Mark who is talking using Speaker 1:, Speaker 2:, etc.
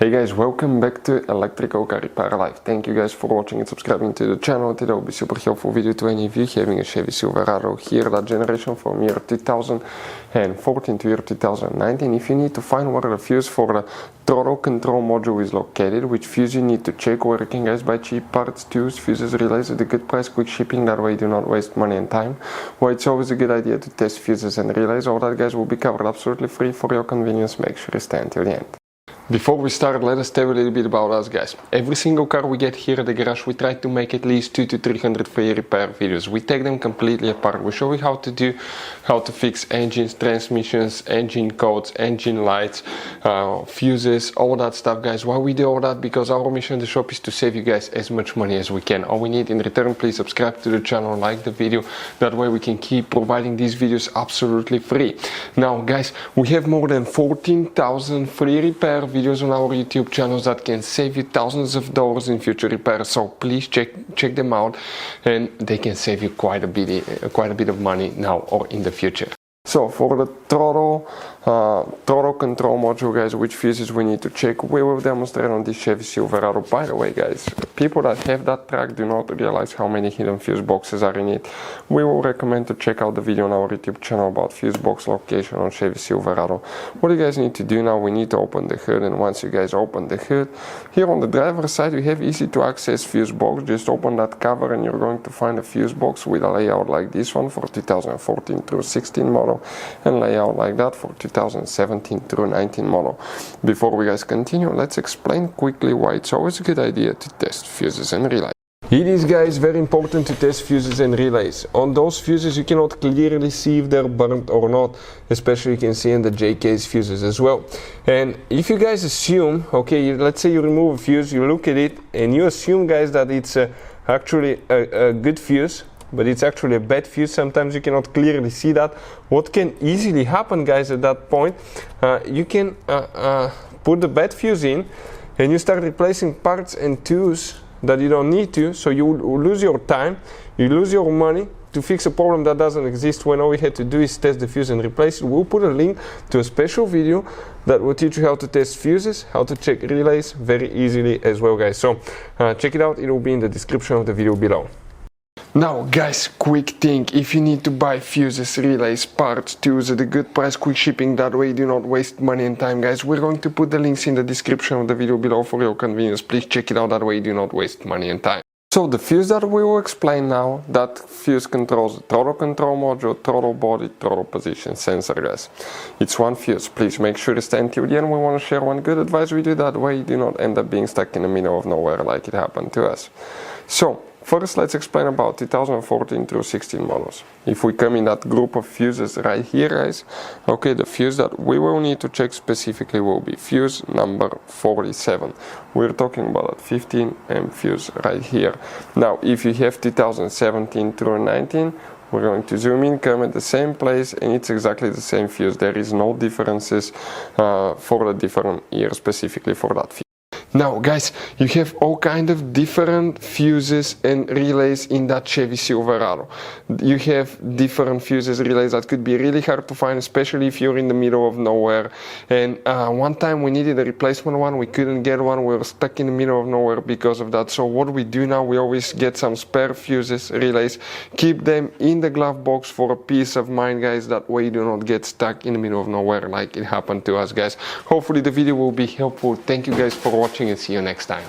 Speaker 1: Hey guys, welcome back to Electrical Car Repair Live. Thank you guys for watching and subscribing to the channel. Today will be super helpful video to any of you having a Chevy Silverado here, that generation from year 2014 to year 2019. If you need to find where the fuse for the throttle control module is located, which fuse you need to check, where you can guys buy cheap parts, tools, fuses, relays at a good price, quick shipping, that way you do not waste money and time. Well, it's always a good idea to test fuses and relays. All that guys will be covered absolutely free for your convenience. Make sure you stay until the end. Before we start, let us tell you a little bit about us guys. Every single car we get here at the garage, we try to make at least 200 to 300 free repair videos. We take them completely apart. We show you how to fix engines, transmissions, engine codes, engine lights, fuses, all that stuff guys. Why we do all that? Because our mission in the shop is to save you guys as much money as we can. All we need in return, please subscribe to the channel, like the video. That way we can keep providing these videos absolutely free. Now guys, we have more than 14,000 free repair videos on our YouTube channels that can save you thousands of dollars in future repairs. So please check them out, and they can save you quite a bit of money now or in the future. So for the throttle control module guys, which fuses we need to check, we will demonstrate on this Chevy Silverado. By the way guys, people that have that truck do not realize how many hidden fuse boxes are in it. We will recommend to check out the video on our YouTube channel about fuse box location on Chevy Silverado. What you guys need to do now, we need to open the hood, and once you guys open the hood, here on the driver's side we have easy to access fuse box. Just open that cover and you're going to find a fuse box with a layout like this one for 2014 through 16 model, and layout like that for 2017 through 19 model. Before we guys continue, let's explain quickly why it's always a good idea to test fuses and relays. It is guys very important to test fuses and relays. On those fuses you cannot clearly see if they're burnt or not, especially you can see in the J-case fuses as well. And if you guys assume, okay, let's say you remove a fuse, you look at it and you assume guys that it's actually a good fuse, but it's actually a bad fuse, sometimes you cannot clearly see that. What can easily happen guys at that point, you can put the bad fuse in and you start replacing parts and tools that you don't need to, so you lose your time, you lose your money to fix a problem that doesn't exist, when all we had to do is test the fuse and replace it. We'll put a link to a special video that will teach you how to test fuses, how to check relays very easily as well guys. So check it out, it will be in the description of the video below. Now guys, quick thing, if you need to buy fuses, relays, parts, tools at a good price, quick shipping, that way you do not waste money and time guys, we're going to put the links in the description of the video below for your convenience. Please check it out, that way you do not waste money and time. So the fuse that we will explain now, that fuse controls the throttle control module, throttle body, throttle position sensor guys. It's one fuse. Please make sure to stay until the end. We want to share one good advice with you, that way you do not end up being stuck in the middle of nowhere like it happened to us. So first let's explain about 2014 through 16 models. If we come in that group of fuses right here guys, okay, the fuse that we will need to check specifically will be fuse number 47. We're talking about that 15 fuse right here. Now if you have 2017 through 19, we're going to zoom in, come at the same place, and it's exactly the same fuse. There is no differences for the different years specifically for that fuse. Now guys, you have all kind of different fuses and relays in that Chevy Silverado. You have different fuses, relays that could be really hard to find, especially if you're in the middle of nowhere. And one time we needed a replacement one, we couldn't get one, we were stuck in the middle of nowhere because of that. So what we do now, we always get some spare fuses, relays, keep them in the glove box for a peace of mind guys, that way you do not get stuck in the middle of nowhere like it happened to us guys. Hopefully the video will be helpful. Thank you guys for watching and see you next time.